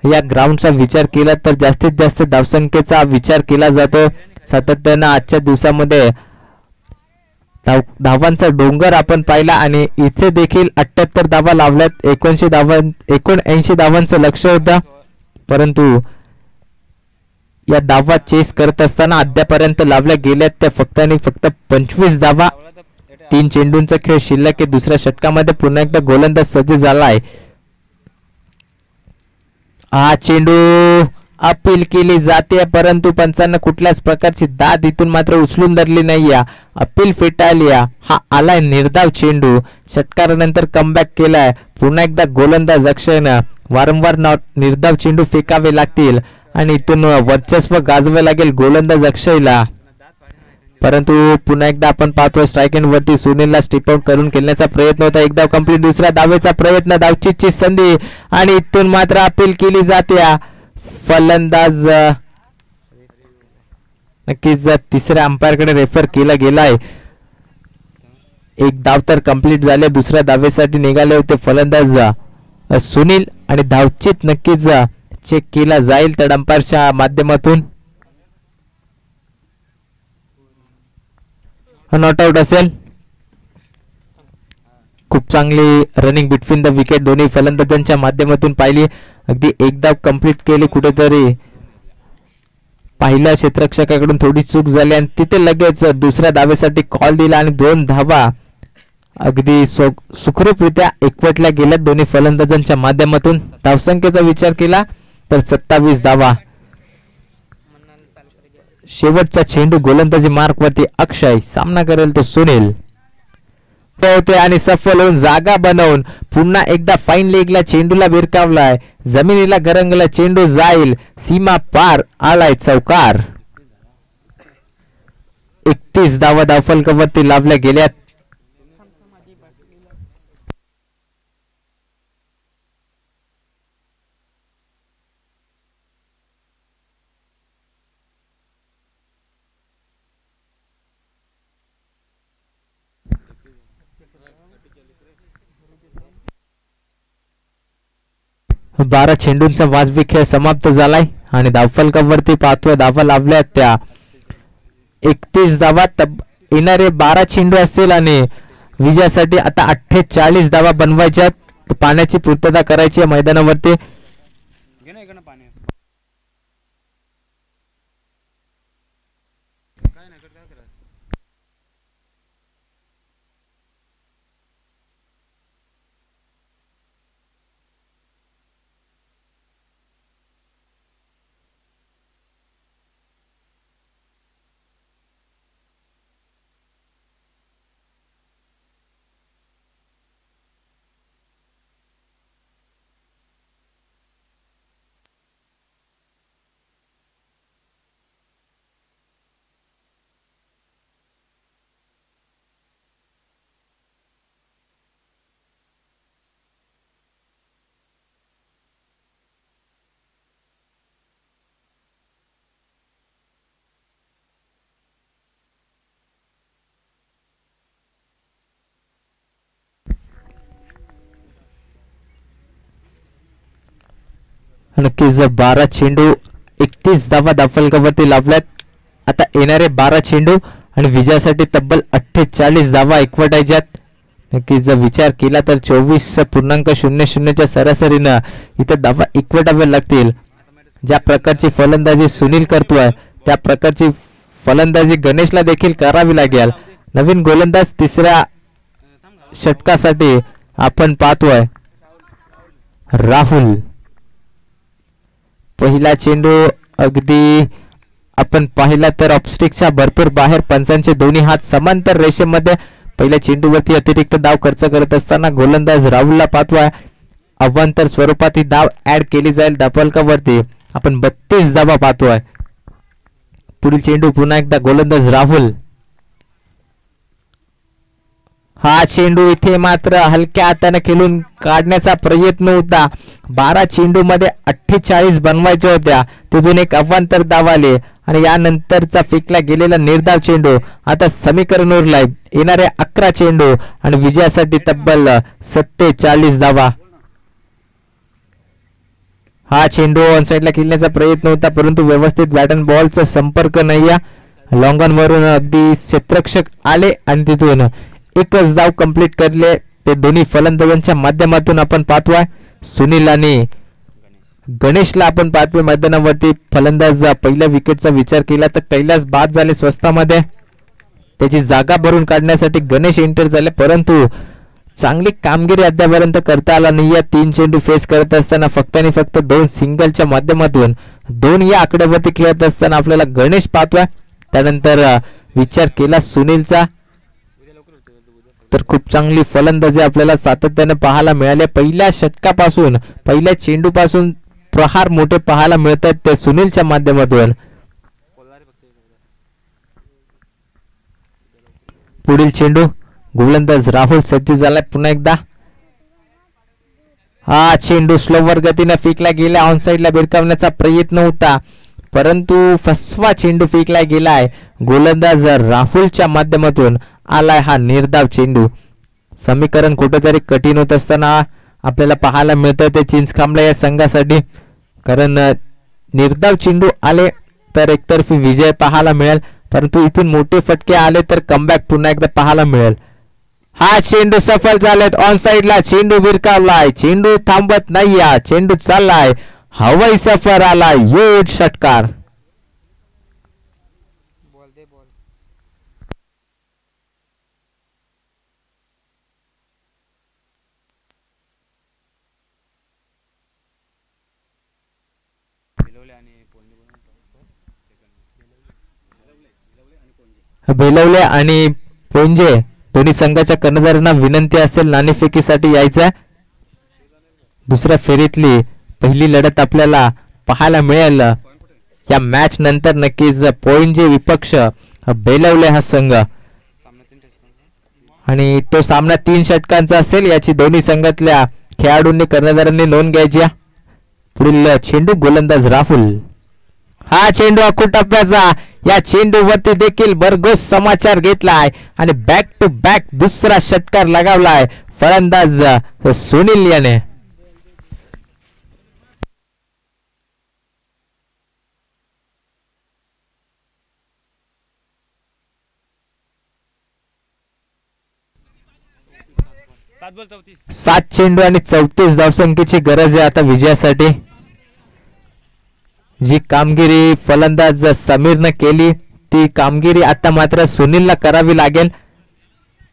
Speaker 1: या ग्राउंडचा विचार केला तर जास्तीत जास्त धावसंख्येचा विचार केला जातो. सातत्यानं आजच्या दिवसामध्ये धावांचा डोंगर आपण पाहिला आणि इथे देखील 78 धावा लावल्यात. 79 धावांचं लक्ष होतं परंतु या धावा चेस करत असताना अद्यापर्यंत लावल्या गेल्यात त्या फक्त आणि फक्त 25 धावा. 3 चेंडूंचा खेळ शिल्लक आहे. दुसऱ्या षटकामध्ये पुन्हा एकदा गोलंदाज सज्ज झालाय. हा चेंडू अपील केली जाते परंतु पंचांना कुठल्याच प्रकारची दाद इथून मात्र उचलून धरली नाही. अपील फेटाळली. हा आलाय निर्धाव चेंडू. षटकारानंतर कमबॅक केलाय. पुन्हा एकदा गोलंदाज अक्षयनं वारंवार निर्धाव चेंडू फेकावे लागतील आणि इथून वर्चस्व गाजवावे लागेल गोलंदाज अक्षयला. परंतु पुन्हा एकदा आपण पाहतोय स्ट्राइक एंड वरती सुनीलला स्टिप आउट करून खेळण्याचा प्रयत्न होता. एकदा कंप्लीट. दुसऱ्या धावेचा प्रयत्न. धावचीची संधी आणि इथून मात्र अपील केली जाते. फलंदाज नक्कीच तिसऱ्या अंपायर कडे रेफर केला गेलाय. 1 धाव तर कंप्लीट झाले. दुसऱ्या धावेसाठी निघाले होते फलंदाज सुनील आणि धावचीत नक्कीच चेक केला जाईल त्या अंपायरच्या माध्यमातून. नॉट आउट असेल. खूप चांगली रनिंग बिटवीन द विकेट दोन्ही फलंदाजांच्या माध्यमातून पाहिली. अगदी एकदा कंप्लीट केली, कुठेतरी पहिल्या क्षेत्ररक्षकाकडून थोडी चूक झाली आणि तिथे लगेच दुसऱ्या धावेसाठी कॉल दिला आणि 2 धावा अगदी सुखरूपरित्या एकवटल्या गेल्या दोन्ही फलंदाजांच्या माध्यमातून. धावसंख्येचा विचार केला तर 27 धावा. शेवटचा चेंडू गोलंदाजी मार्क वरती अक्षय, सामना करेल तो सुनील होते आणि सफल होऊन जागा बनवून पुन्हा एकदा फाईन लेगला चेंडूला विरकावलाय. जमिनीला गरंगला चेंडू जाईल, सीमा पार आलाय चौकार. 31 धावा धावफलकावरती लावल्या गेल्यात. बारा चेंडूंचा वाजवी खेळ समाप्त झालाय आणि धावफलकावरती पाहतोय धावा लावल्या त्या 31 धावा. येणारे 12 चेंडू असतील आणि विजयासाठी आता 48 धावा बनवायच्या. पाण्याची पूर्तता करायची आहे मैदानावरती. नक्कीच 12 चेंडू 31 धावा धावफलकावरती लावल्यात. आता येणारे 12 चेंडू आणि विजयासाठी तब्बल 48 धावा एकवटायच्यात. नक्कीच जर विचार केला तर 24.00 च्या सरासरीनं इथं धावा एकवटाव्या लागतील. ज्या प्रकारची फलंदाजी सुनील करतोय त्या प्रकारची फलंदाजी गणेशला देखील करावी लागेल. नवीन गोलंदाज तिसऱ्या षटकासाठी आपण पाहतोय राहुल. पहिला चेंडू अगदी आपण पाहिला तर ऑफस्टिकच्या भरपूर बाहेर. पंचांचे दोन्ही हात समांतर रेषेमध्ये पहिल्या चेंडूवरती अतिरिक्त धाव खर्च करत असताना गोलंदाज राहुलला पाहतोय. अवांतर स्वरूपात ही धाव ऍड केली जाईल धावफलकावरती. आपण 32 धावा पाहतोय. पुढील चेंडू पुन्हा एकदा गोलंदाज राहुल. हा चेंडू इथे मात्र हलक्या हाताने खेळून काढण्याचा प्रयत्न होता. 12 चेंडू मध्ये 48 बनवायच्या होत्या, तिथून एक अवांतर धाव आले आणि यानंतरचा फेकला गेलेला निर्धाव चेंडू. आता समीकरण उरलाय. येणारे 11 चेंडू आणि विजयासाठी तब्बल 47 धावा. हा चेंडू ऑन साइडला खेळण्याचा प्रयत्न होता, परंतु व्यवस्थित बॅट अँड बॉलचा संपर्क नाहीये. लॉंग ऑन वरून अगदी क्षेत्ररक्षक आले आणि तिथून एकच धाव कंप्लीट करले. ते दोन्ही फलंदाजांच्या माध्यमातून आपण पाहतोय. सुनील आणि गणेशला आपण पाहतोय मैदानावरती. फलंदाज पहिल्या विकेटचा विचार केला तर कैलास बाद झाले स्वस्तामध्ये. त्याची जागा भरून काढण्यासाठी गणेश एंटर झाले, परंतु चांगली कामगिरी अद्यापर्यंत करता आला नाहीये. 3 चेंडू फेस करत असताना फक्त आणि फक्त 2 सिंगलच्या माध्यमातून 2 या आकड्यावरती खेळत असताना आपल्याला गणेश पाहतोय. त्यानंतर विचार केला सुनीलचा तर खूप चांगली फलंदाजी आपल्याला सातत्याने पाहायला मिळाले. पहिल्या षटकापासून पहिल्या चेंडूपासून प्रहार मोठे पाहायला मिळतात ते सुनीलच्या माध्यमातून. पुढील चेंडू गोलंदाज राहुल सज्ज झालाय पुन्हा एकदा. हा चेंडू स्लोवर गतीने फेकला गेला. ऑन साइडला भिरकावण्याचा प्रयत्न होता, परंतु फसवा चेंडू फेकला गेलाय. गोलंदाज राहुलच्या माध्यमातून आलाय हा निर्धाव चेंडू. समीकरण कुठेतरी कठीण होत असताना आपल्याला पाहायला मिळतं ते चिंचखांबला या संघासाठी, कारण निर्धाव चेंडू आले तर एकतर्फी विजय पाहायला मिळेल. परंतु इथून मोठे फटके आले तर कमबॅक पुन्हा एकदा पाहायला मिळेल. हा चेंडू सफल झालेत. ऑन साइडला चेंडू भिरकावलाय. चेंडू थांबत नाही. चेंडू चाललाय. हवाई सफर आला. ह्यूज षटकार. बेलवले आणि पोंजे दोन्ही संघाच्या कर्णधारांना विनंती असेल नाणेफेकीसाठी यायचं. दुसऱ्या फेरीतली पहिली लढत आपल्याला पाहायला मिळेल. या मॅच नंतर नक्कीच पोंजे विपक्ष बेलवले हा संघ आणि तो सामना 3 षटकांचा असेल याची दोन्ही संघातल्या खेळाडूंनी कर्णधारांनी नोंद घ्यायची. पुढील चेंडू गोलंदाज राहुल. हा चेंडू अखूट टप्प्याचा. या चेंडूवरती देखील भरघोस समाचार घेतलाय आणि बॅक टू बॅक दुसरा षटकार लगावलाय फलंदाज सुनील याने. सात चेंडू आणि 34 धावसंख्येची गरज आहे आता विजयासाठी. जी कामगिरी फलंदाज समीरने केली ती कामगिरी आता मात्र सुनीलला करावी लागेल.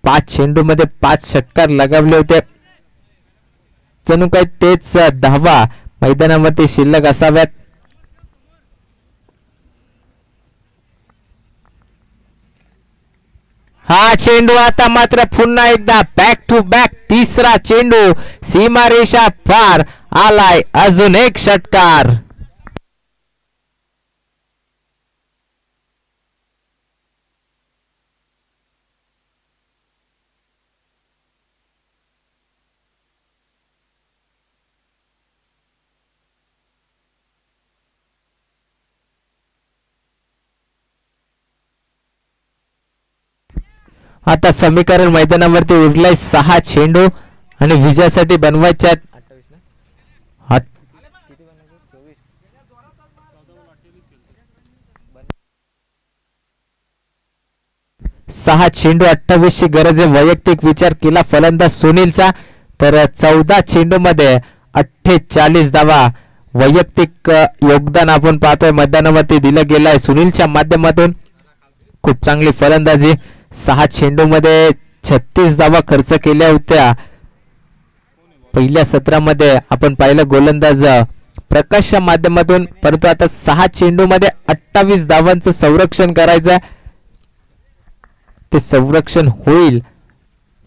Speaker 1: 5 चेंडू मध्ये 5 षटकार लगावले होते. जणू काही तेच 10वा मैदानावरती शिल्लक असाव्यात. हा चेंडू आता मात्र पुन्हा एकदा बॅक टू बॅक तिसरा चेंडू सीमारेषा पार आलाय. अजून एक षटकार. आता समीकरण मैदानावरती उरलाय 6 चेंडू आणि विजयासाठी बनवायच्यात 6 चेंडू 28 ची गरज आहे. वैयक्तिक विचार केला फलंदाज सुनीलचा तर 14 चेंडू मध्ये 48 धावा वैयक्तिक योगदान आपण पाहतोय मैदानावरती दिलं गेलंय सुनीलच्या माध्यमातून. खूप चांगली फलंदाजी. 6 चेंडू मध्ये 36 धावा खर्च केल्या होत्या. पहिल्या सत्रामध्ये आपण पाहिलं गोलंदाज प्रकाशच्या माध्यमातून, परंतु आता 6 चेंडू मध्ये 28 धावांचं संरक्षण करायचं. ते संरक्षण होईल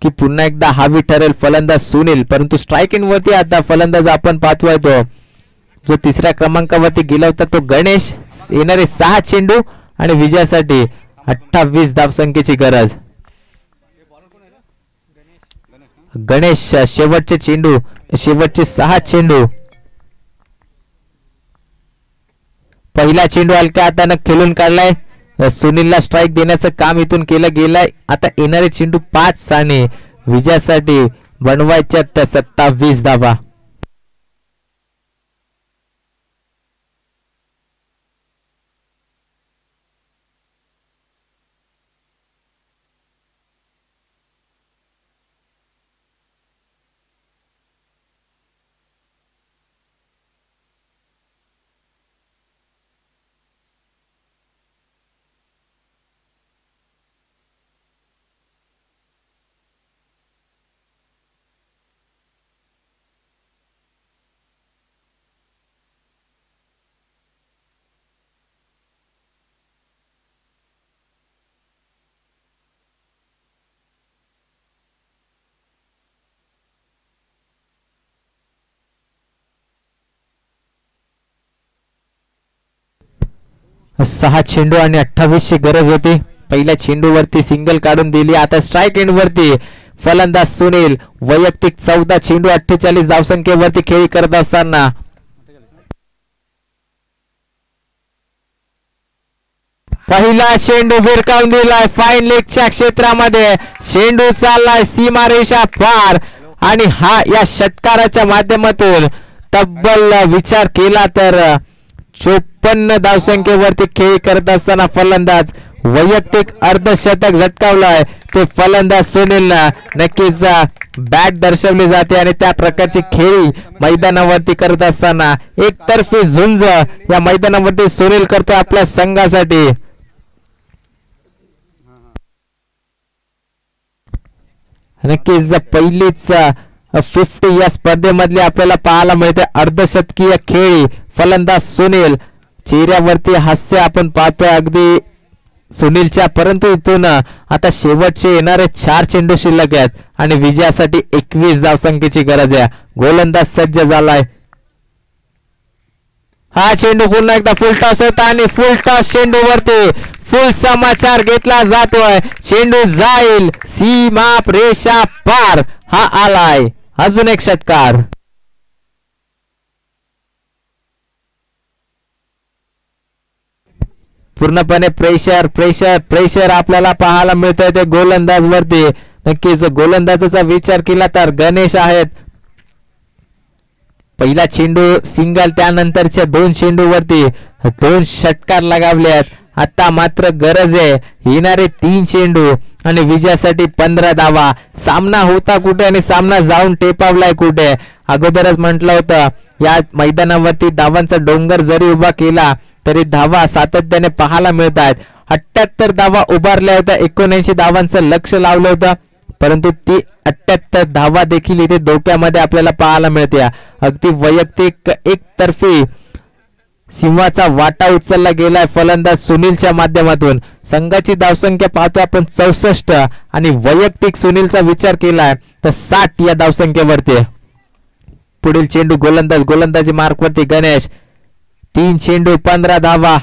Speaker 1: की पुन्हा एकदा हावी ठरेल फलंदाज सुनील. परंतु स्ट्राइक इन वरती आता फलंदाज आपण पाहतोय तो जो 3ऱ्या क्रमांकावरती गेला होता तो गणेश. येणारे 6 चेंडू आणि विजयासाठी 28 धावसंख्येची गरज. गणेश शेवटचे चेंडू, शेवटचे 6 चेंडू. पहिला चेंडू हलक्या हाताने खेळून काढलाय. सुनीलला स्ट्राइक देण्याचं काम इथून केलं गेलंय. आता येणारे चेंडू 5 आणि विजयासाठी बनवायच्या 27 धावा. सहा चेंडू आणि 28 ची गरज होती. पहिल्या चेंडूवरती सिंगल काढून दिली. आता स्ट्राइक एंड वरती फलंदाज सुनील वैयक्तिक 14 चेंडू 48 धावसंख्येवरती खेळी करत असताना पहिला चेंडू भिरकावून दिलाय फाईन लेगच्या क्षेत्रामध्ये. चेंडू चाललाय सीमारेषा पार आणि हा या षटकाराच्या माध्यमातून तब्बल विचार केला तर 54 धावसंख्येवरती खेळी करत असताना फलंदाज वैयक्तिक अर्धशतक झटकावलंय ते फलंदाज सुनीलनं. नक्कीच बॅट दर्शवली जाते आणि त्या प्रकारची खेळी मैदानावरती करत असताना एकतर्फी झुंज या मैदानावरती सुनील करतोय आपल्या संघासाठी. नक्कीच पहिलीच 50 या स्पर्धेमधली आपल्याला पाहायला मिळते अर्धशतकीय खेळी फलंदाज सुनील. चेहऱ्यावरती हास्य आपण पाहतोय अगदी सुनीलच्या. परंतु इथून आता शेवटचे येणारे 4 चेंडू शिल्लक आहेत आणि विजयासाठी 21 धावसंख्येची गरज आहे. गोलंदाज सज्ज झालाय. हा चेंडू पुन्हा एकदा फुल टॉस होता आणि फुल टॉस चेंडू वरती फुल समाचार घेतला जातोय. चेंडू जाईल सीमा रेषा पार. हा आलाय अजून एक षटकार. पूर्णपणे प्रेशर प्रेशर प्रेशर आपल्याला पाहायला मिळतंय ते गोलंदाज वरती. नक्कीच गोलंदाजाचा विचार केला तर गणेश आहेत. पहिला चेंडू सिंगल त्यानंतरच्या 2 चेंडू वरती 2 षटकार लगावले आहेत. आता मात्र गरज आहे येणारे 3 चेंडू आणि विजयासाठी 15 धावा. सामना होता कुठे आणि सामना जाऊन टेपावलाय कुठे. अगोदरच म्हटलं होतं या मैदानावरती धावांचा डोंगर जरी उभा केला तरी धावा सातत्याने पाहायला मिळत आहेत. 78 धावा उभारल्या होत्या. 79 धावांचं लक्ष लावलं होतं परंतु ती 78 धावा देखील इथे धोक्यामध्ये आपल्याला पाहायला मिळते. अगदी वैयक्तिक एकतर्फी सिंहाचा वाटा उचलला गेलाय फलंदाज सुनीलच्या माध्यमातून. संघाची धावसंख्या पाहतो आपण 64 आणि वैयक्तिक सुनीलचा विचार केलाय तर 60 या धावसंख्येवरती. पुढील चेंडू गोलंदाजी मार्कवरती गणेश. 3 चेंडू 15 धावा.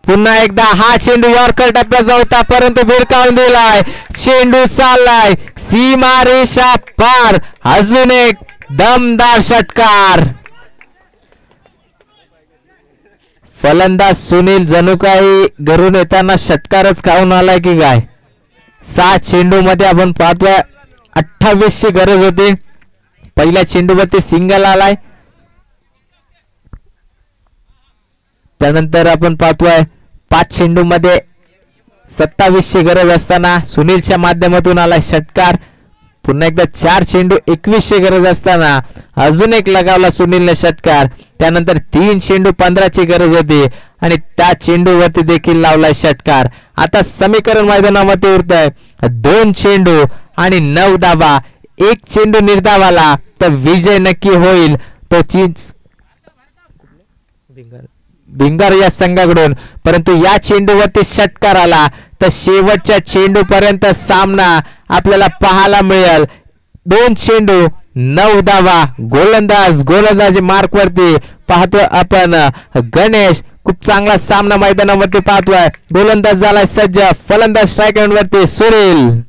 Speaker 1: पुन्हा एकदा हा चेंडू यॉर्कर टप्प्याचा होता परंतु भिरकावून दिलाय. चेंडू चाललाय सीमा रेषा पार. अजून एक दमदार षटकार. फलंदाज सुनील जणू काही घरून येताना षटकारच खाऊन आलाय की काय. 7 चेंडू मध्ये आपण पाहतोय 28 ची गरज होती. पहिल्या चेंडूवरती सिंगल आलाय. त्यानंतर आपण पाहतोय 5 चेंडू मध्ये 27 ची गरज असताना सुनीलच्या माध्यमातून आलाय षटकार. पुन्हा एकदा 4 चेंडू 21 ची गरज असताना अजून एक लगावला सुनीलने षटकार. त्यानंतर 3 चेंडू 15 ची गरज होती आणि त्या चेंडूवरती देखील लावलाय षटकार. आता समीकरण मैदानावरती उरतंय 2 चेंडू आणि 9 धावा. 1 चेंडू निर्धावाला तर विजय नक्की होईल. तो भिंगार या संघाकडून. परंतु या चेंडूवरती षटकार आला तर शेवटच्या चेंडू पर्यंत सामना आपल्याला पाहायला मिळेल. 2 चेंडू 9 धावा. गोलंदाजी मार्कवरती पाहतोय आपण गणेश. खूप चांगला सामना मैदानावरती पाहतोय. गोलंदाज झालाय सज्ज. फलंदाज स्ट्राईक एंडवरती सुनील.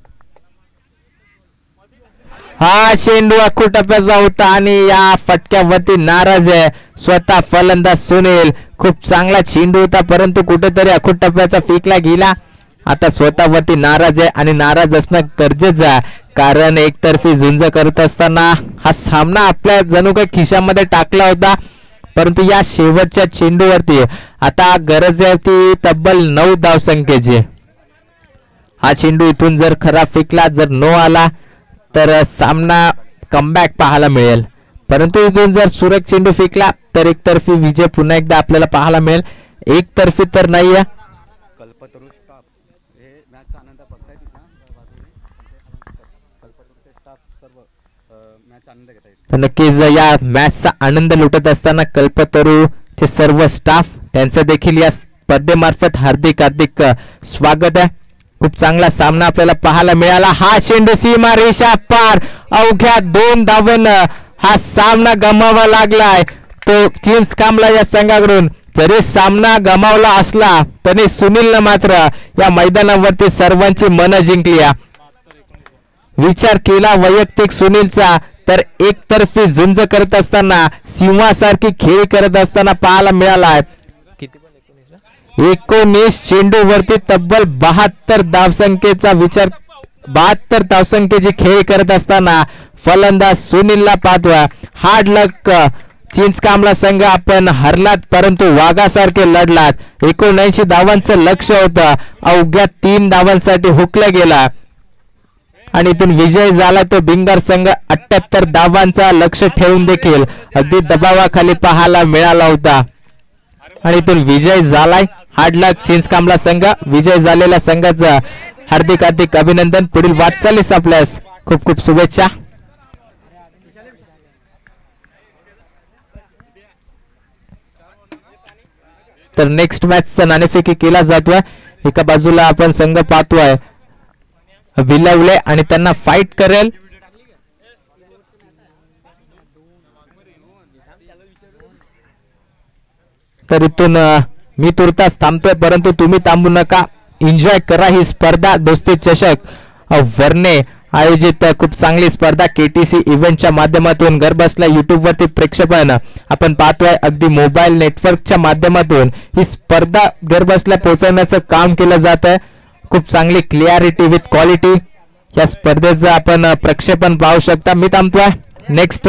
Speaker 1: हा चेंडू अखूट टप्प्याचा होता आणि या फटक्यावरती नाराज आहे स्वतः फलंदाज सुनील. खूप चांगला चेंडू होता परंतु कुठेतरी अखूट टप्प्याचा फेकला गेला. आता स्वतःवरती नाराज आहे आणि नाराज असणं गरजेचं आहे कारण एकतर्फी झुंज करत असताना हा सामना आपल्या जणू काही खिशामध्ये टाकला होता. परंतु या शेवटच्या चेंडूवरती आता गरज आहे ती तब्बल 9 धावसंख्येची. हा चेंडू इथून जर खराब फेकला जर नो आला तर सामना कमबॅक पाहायला मिळेल. परंतु इथून जर सुरेख चेंडू फेकला तर एकतर्फी विजय पुन्हा एकदा आपल्याला पाहायला मिळेल. एकतर्फी तर नाहीये. नक्कीच या मॅचचा आनंद लुटत असताना कल्पतरूचे सर्व स्टाफ त्यांचं देखील या स्पर्धेमार्फत हार्दिक हार्दिक स्वागत आहे. खूप चांगला सामना आपल्याला पाहायला मिळाला. हा चेंडू सीमा रेषा पार. अवघ्या 2 धावांना हा सामना गमावा लागलाय. तो चिंच कामला या संघाकडून. जरी सामना गमावला असला तरी सुनीलनं मात्र या मैदानावरती सर्वांची मन जिंकली. विचार केला वैयक्तिक सुनीलचा तर एकतर्फी झुंज करत असताना सिंहासारखी खेळ करत असताना पाहायला मिळालाय. 19 चेंडू वरती तब्बल 72 धावसंख्येचा विचार 72 धावसंख्येची खेळ करत असताना फलंदाज सुनीलला पाहतोय. हार्ड लक चिंचकामला संघ आपण हरलात, परंतु वाघासारखे लढलात. 79 धावांचं लक्ष होतं, अवघ्या 3 धावांसाठी हुकला गेला आणि इथून विजय झाला तो भिंगार संघ. 78 धावांचा लक्ष ठेवून देखील अगदी दबावाखाली पाहायला मिळाला होता आणि इथून विजय झालाय. हार्ड लक चिंचकामला संघ. विजय झालेल्या संघाचं हार्दिक हार्दिक अभिनंदन. पुढील वाटचालीस आपल्यास खूप खूप शुभेच्छा. तर नेक्स्ट मॅचचा नाणेफेकी केला जातोय. एका बाजूला आपण संघ पाहतोय विलवले आणि त्यांना फाईट करेल. तर इथून मी तुर्तास थांबतोय, परंतु तुम्ही थांबू नका. एन्जॉय करा ही स्पर्धा. दोस्ती चषक वरने आयोजित खूप चांगली स्पर्धा केटीसी इव्हेंटच्या माध्यमातून घर बसल्या युट्यूब वरती प्रेक्षेपण आपण पाहतोय. अगदी मोबाईल नेटवर्कच्या माध्यमातून ही स्पर्धा घर बसल्या पोहोचवण्याचं काम केलं जात आहे. खूप चांगली क्लिअरिटी विथ क्वालिटी या स्पर्धेचं आपण प्रक्षेपण पाहू शकता. मी थांबतोय. नेक्स्ट